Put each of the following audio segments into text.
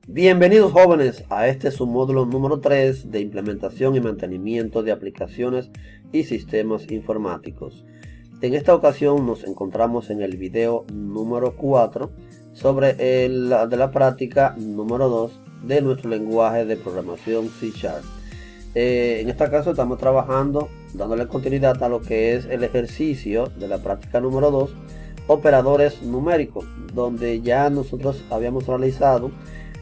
Bienvenidos jóvenes a este submódulo número 3 de implementación y mantenimiento de aplicaciones y sistemas informáticos. En esta ocasión nos encontramos en el video número 4 sobre de la práctica número 2 de nuestro lenguaje de programación C#. En este caso estamos trabajando, dándole continuidad a lo que es el ejercicio de la práctica número 2, operadores numéricos, donde ya nosotros habíamos realizado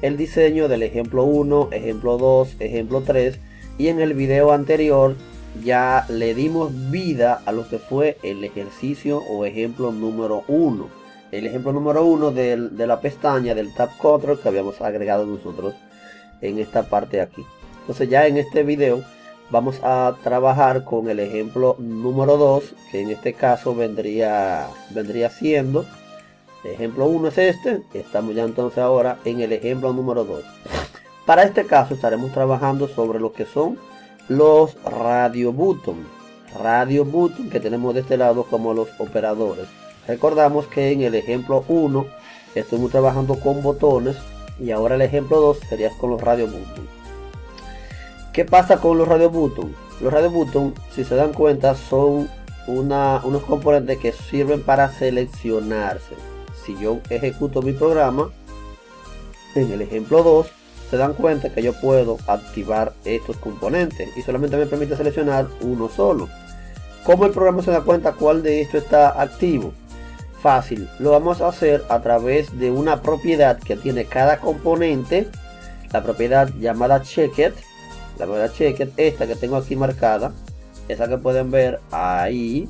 el diseño del ejemplo 1, ejemplo 2, ejemplo 3, y en el video anterior ya le dimos vida a lo que fue el ejercicio o ejemplo número 1. El ejemplo número 1 de la pestaña del Tab Control que habíamos agregado nosotros en esta parte de aquí. Entonces ya en este video vamos a trabajar con el ejemplo número 2, que en este caso vendría siendo... Ejemplo 1 es este. Estamos ya entonces ahora en el ejemplo número 2. Para este caso estaremos trabajando sobre lo que son los radio button. Radio button que tenemos de este lado como los operadores. Recordamos que en el ejemplo 1 estuvimos trabajando con botones y ahora el ejemplo 2 sería con los radio button. ¿Qué pasa con los radio button? Los radio button, si se dan cuenta, son unos componentes que sirven para seleccionarse. Si yo ejecuto mi programa, en el ejemplo 2, se dan cuenta que yo puedo activar estos componentes y solamente me permite seleccionar uno solo. ¿Cómo el programa se da cuenta cuál de esto está activo? Fácil, lo vamos a hacer a través de una propiedad que tiene cada componente, la propiedad llamada checked, la propiedad checked, esta que tengo aquí marcada, esa que pueden ver ahí.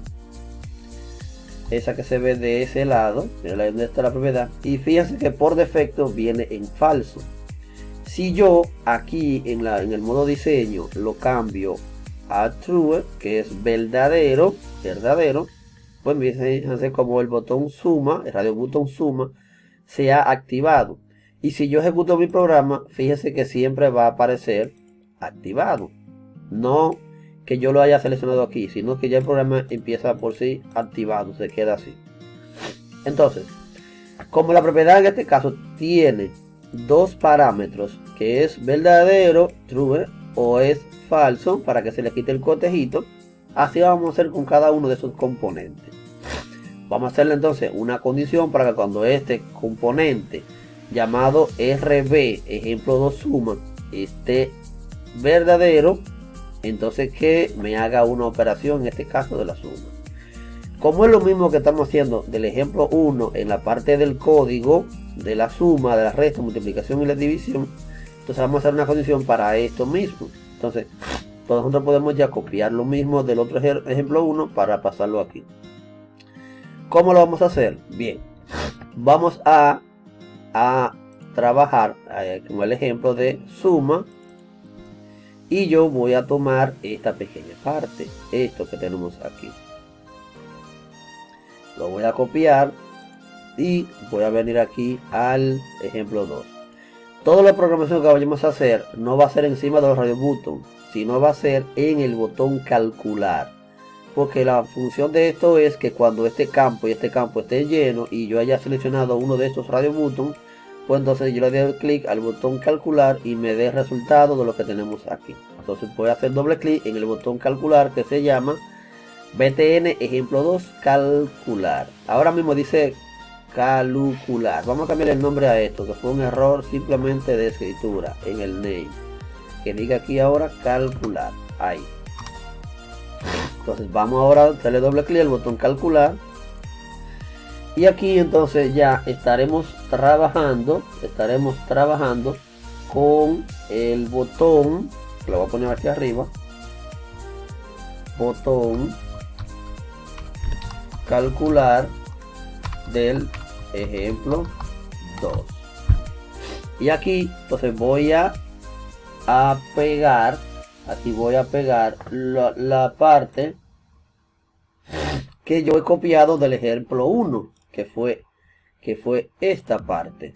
Esa que se ve de ese lado, mira donde está la propiedad, y fíjense que por defecto viene en falso. Si yo aquí en el modo diseño lo cambio a true, que es verdadero, pues fíjense como el botón suma, el radio button suma, se ha activado. Y si yo ejecuto mi programa, fíjense que siempre va a aparecer activado. No que yo lo haya seleccionado aquí, sino que ya el programa empieza por sí activado, se queda así. Entonces, como la propiedad en este caso tiene dos parámetros, que es verdadero, true, o es falso, para que se le quite el cotejito, así vamos a hacer con cada uno de esos componentes. Vamos a hacerle entonces una condición para que cuando este componente llamado RB, ejemplo 2 suma, esté verdadero, entonces que me haga una operación, en este caso de la suma. Como es lo mismo que estamos haciendo del ejemplo 1 en la parte del código de la suma, de la resta, multiplicación y la división, entonces vamos a hacer una condición para esto mismo. Entonces nosotros podemos ya copiar lo mismo del otro ejemplo 1 para pasarlo aquí. ¿Cómo lo vamos a hacer? Bien, vamos a trabajar con el ejemplo de suma. Y yo voy a tomar esta pequeña parte, esto que tenemos aquí. Lo voy a copiar y voy a venir aquí al ejemplo 2. Toda la programación que vayamos a hacer no va a ser encima de los radio button, sino va a ser en el botón calcular. Porque la función de esto es que cuando este campo y este campo estén llenos y yo haya seleccionado uno de estos radio button, pues entonces yo le doy clic al botón calcular y me dé el resultado de lo que tenemos aquí. Entonces voy a hacer doble clic en el botón calcular que se llama btn ejemplo 2 calcular. Ahora mismo dice calcular. Vamos a cambiar el nombre a esto, que fue un error simplemente de escritura en el name. Que diga aquí ahora calcular. Ahí. Entonces vamos ahora a darle doble clic al botón calcular. Y aquí entonces ya estaremos trabajando con el botón, lo voy a poner aquí arriba, botón calcular del ejemplo 2. Y aquí entonces voy a pegar, aquí voy a pegar la parte que yo he copiado del ejemplo 1. Que fue esta parte.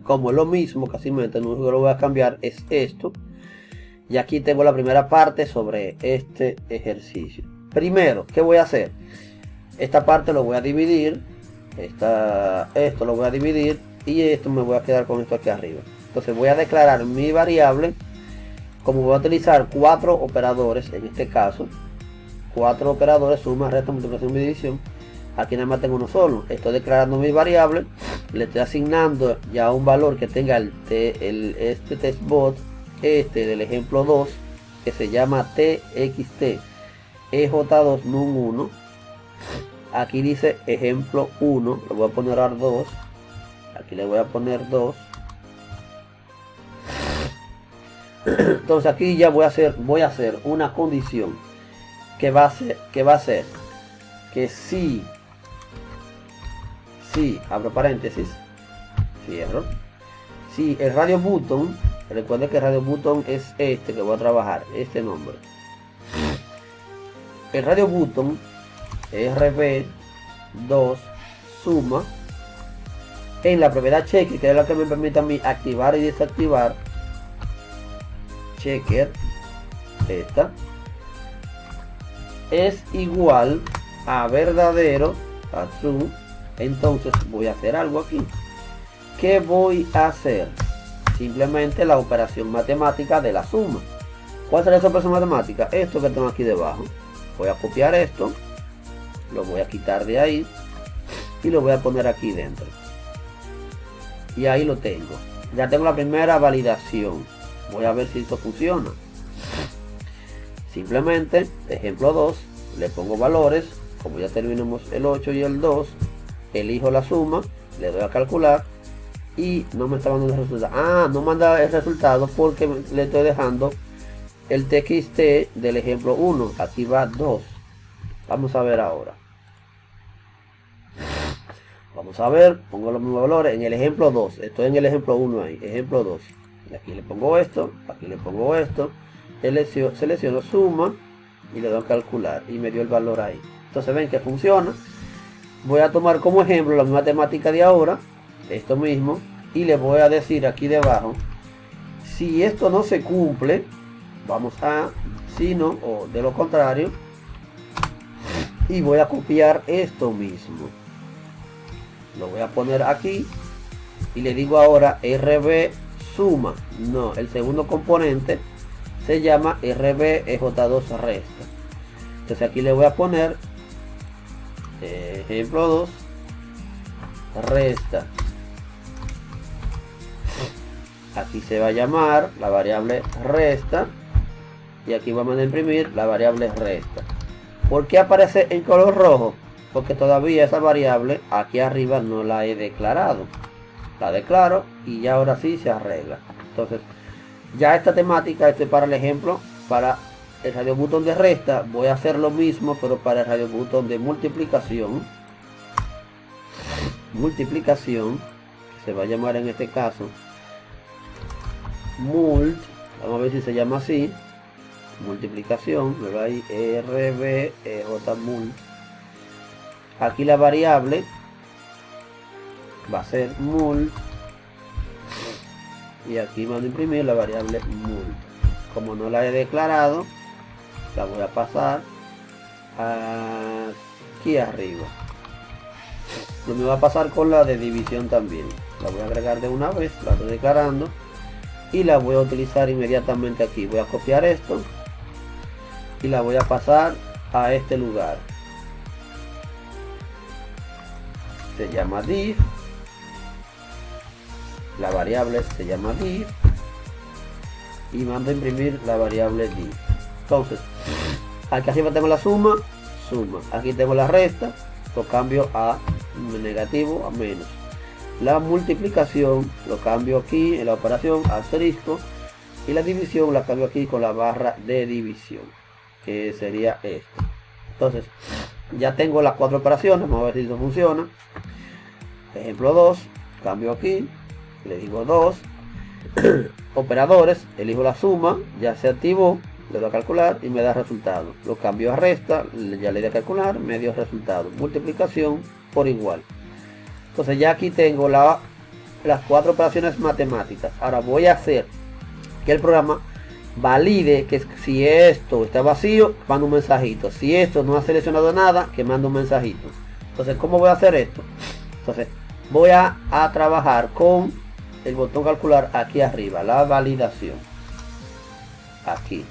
Como es lo mismo, casi lo único que lo voy a cambiar es esto. Y aquí tengo la primera parte sobre este ejercicio. Primero, ¿qué voy a hacer? Esta parte lo voy a dividir. Esto lo voy a dividir y esto me voy a quedar con esto aquí arriba. Entonces voy a declarar mi variable. Como voy a utilizar 4 operadores, en este caso 4 operadores, suma, resta, multiplicación y división, aquí nada más tengo uno solo. Estoy declarando mi variable, le estoy asignando ya un valor que tenga este testbot, del ejemplo 2, que se llama txt ej2 num1. Aquí dice ejemplo 1, le voy a poner ar2, aquí le voy a poner 2. Entonces aquí ya voy a hacer una condición que va a ser que si abro paréntesis, cierro, si el radio button, recuerden que el radio button es este que voy a trabajar, este nombre, el radio button rb2 suma en la propiedad checker, que es la que me permite a mí activar y desactivar checker, esta es igual a verdadero, a true. Entonces voy a hacer algo aquí. ¿Qué voy a hacer? Simplemente la operación matemática de la suma. ¿Cuál será esa operación matemática? Esto que tengo aquí debajo. Voy a copiar esto, lo voy a quitar de ahí y lo voy a poner aquí dentro, y ahí lo tengo. Ya tengo la primera validación. Voy a ver si esto funciona. Simplemente, ejemplo 2, le pongo valores. Como ya terminamos el 8 y el 2, elijo la suma, le doy a calcular y no me está mandando el resultado. No manda el resultado porque le estoy dejando el txt del ejemplo 1. Aquí va 2. Vamos a ver ahora. Vamos a ver, pongo los mismos valores en el ejemplo 2. Estoy en el ejemplo 1 ahí, ejemplo 2. Y aquí le pongo esto, aquí le pongo esto. Selecciono suma y le doy a calcular y me dio el valor ahí. Entonces ven que funciona. Voy a tomar como ejemplo la misma temática de ahora, esto mismo, y le voy a decir aquí debajo, si esto no se cumple, vamos a si no, o de lo contrario, y voy a copiar esto mismo, lo voy a poner aquí y le digo ahora rb suma. No, el segundo componente se llama rb ej2 resta. Entonces aquí le voy a poner ejemplo 2 resta. Aquí se va a llamar la variable resta y aquí vamos a imprimir la variable resta. ¿Por qué aparece en color rojo? Porque todavía esa variable aquí arriba no la he declarado. La declaro y ya ahora sí se arregla. Entonces ya esta temática, este para el ejemplo, para el radio botón de resta voy a hacer lo mismo, pero para el radio botón de multiplicación, se va a llamar en este caso mult, vamos a ver si se llama así, multiplicación, me va ahí rb j mult. Aquí la variable va a ser mult y aquí mando a imprimir la variable mult. Como no la he declarado, la voy a pasar aquí arriba. Lo me va a pasar con la de división también. La voy a agregar de una vez, la estoy declarando y la voy a utilizar inmediatamente aquí. Voy a copiar esto y la voy a pasar a este lugar. Se llama div, la variable se llama div y mando a imprimir la variable div. Entonces aquí arriba tengo la suma, aquí tengo la resta, lo cambio a negativo, a menos. La multiplicación lo cambio aquí en la operación asterisco y la división la cambio aquí con la barra de división, que sería esto. Entonces ya tengo las 4 operaciones, vamos a ver si esto funciona. Ejemplo 2, cambio aquí, le digo 2, operadores, elijo la suma, ya se activó, le doy a calcular y me da resultado. Lo cambio a resta, ya le doy a calcular, me dio resultado. Multiplicación por igual. Entonces ya aquí tengo las 4 operaciones matemáticas. Ahora voy a hacer que el programa valide que si esto está vacío, manda un mensajito. Si esto no ha seleccionado nada, que manda un mensajito. Entonces, ¿cómo voy a hacer esto? Entonces, voy a trabajar con el botón calcular aquí arriba, la validación. Aquí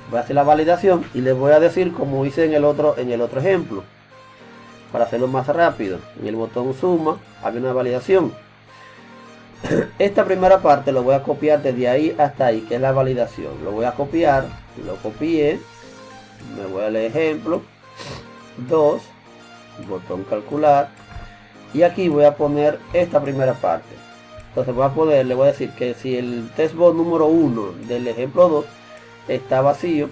voy a hacer la validación y les voy a decir como hice en el otro ejemplo, para hacerlo más rápido. En el botón suma había una validación. Esta primera parte lo voy a copiar desde ahí hasta ahí, que es la validación. Lo voy a copiar, lo copié, me voy al ejemplo 2, botón calcular, y aquí voy a poner esta primera parte. Entonces le voy a decir que si el testbox número 1 del ejemplo 2 está vacío,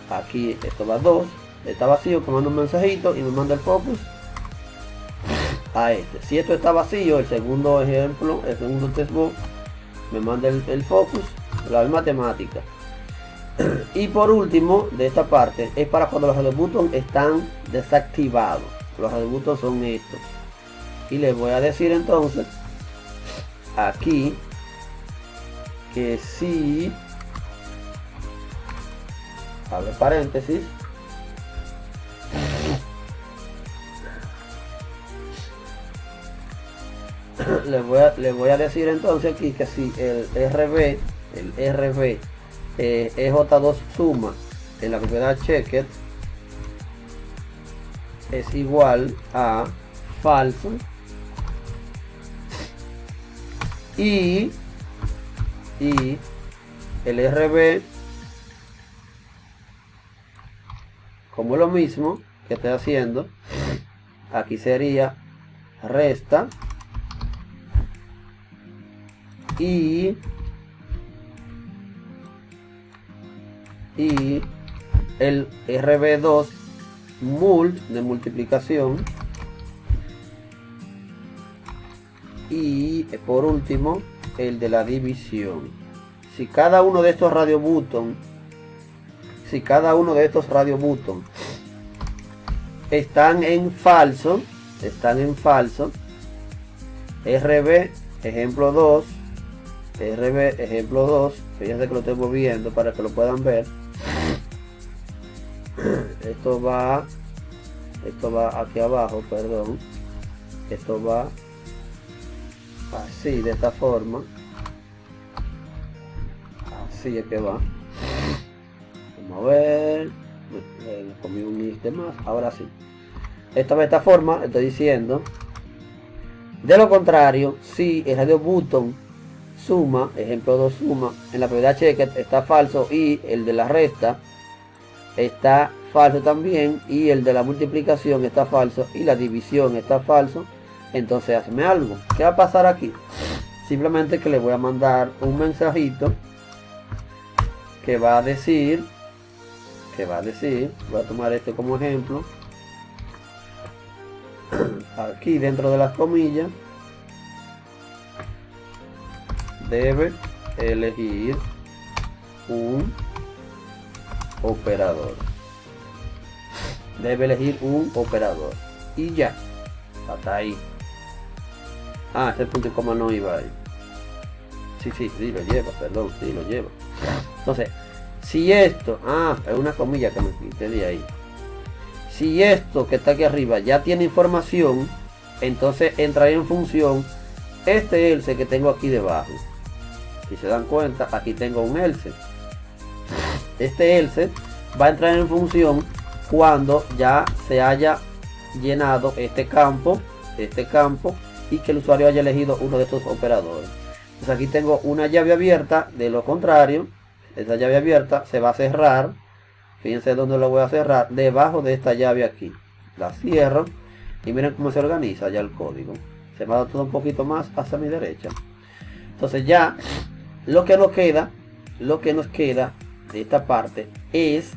aquí esto va 2, está vacío, que manda un mensajito y me manda el focus a este. Si esto está vacío, el segundo ejemplo, el segundo testbox me manda el focus, la misma temática. Y por último, de esta parte, es para cuando los radio buttons están desactivados. Los radio buttons son estos. Y les voy a decir entonces aquí que si, abre paréntesis, le voy a decir entonces aquí que si el RB EJ2 suma en la propiedad checked es igual a falso y el RB, como es lo mismo que estoy haciendo, aquí sería resta y el RB2 mult de multiplicación, y por último el de la división. Si cada uno de estos radio buttons están en falso, RB ejemplo 2, fíjense que lo estoy moviendo para que lo puedan ver. Esto va aquí abajo, perdón. Esto va así, de esta forma. Así es que va. Vamos a ver. Le comí un liste más. Ahora sí. Esto va de esta forma, estoy diciendo. De lo contrario, si el radio button suma, ejemplo 2 suma, en la propiedad checked está falso y el de la resta está falso también, y el de la multiplicación está falso y la división está falso, entonces hazme algo. ¿Qué va a pasar aquí? Simplemente que le voy a mandar un mensajito que va a decir, voy a tomar este como ejemplo, aquí dentro de las comillas, debe elegir un operador. Y ya, hasta ahí. Este punto y coma no iba ahí. Sí lo lleva, perdón, sí lo lleva. Entonces, si esto, es una comilla que me quité de ahí. Si esto que está aquí arriba ya tiene información, entonces entraría en función este else que tengo aquí debajo. Si se dan cuenta, aquí tengo un else. Este else va a entrar en función cuando ya se haya llenado este campo y que el usuario haya elegido uno de estos operadores. Entonces aquí tengo una llave abierta. De lo contrario, esa llave abierta se va a cerrar. Fíjense dónde lo voy a cerrar, debajo de esta llave aquí. La cierro y miren cómo se organiza ya el código. Se me ha dado todo un poquito más hacia mi derecha. Entonces ya lo que nos queda de esta parte es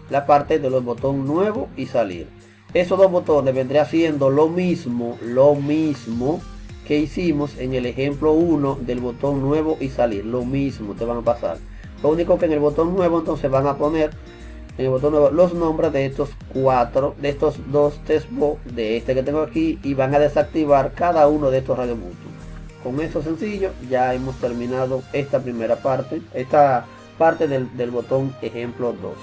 la parte de los botones nuevo y salir. Esos dos botones vendría siendo lo mismo que hicimos en el ejemplo 1 del botón nuevo y salir. Lo mismo te van a pasar. Lo único que en el botón nuevo entonces van a poner en el botón nuevo los nombres de estos dos testbox, de este que tengo aquí, y van a desactivar cada uno de estos radio buttons. Con esto sencillo ya hemos terminado esta primera parte, del botón ejemplo 2.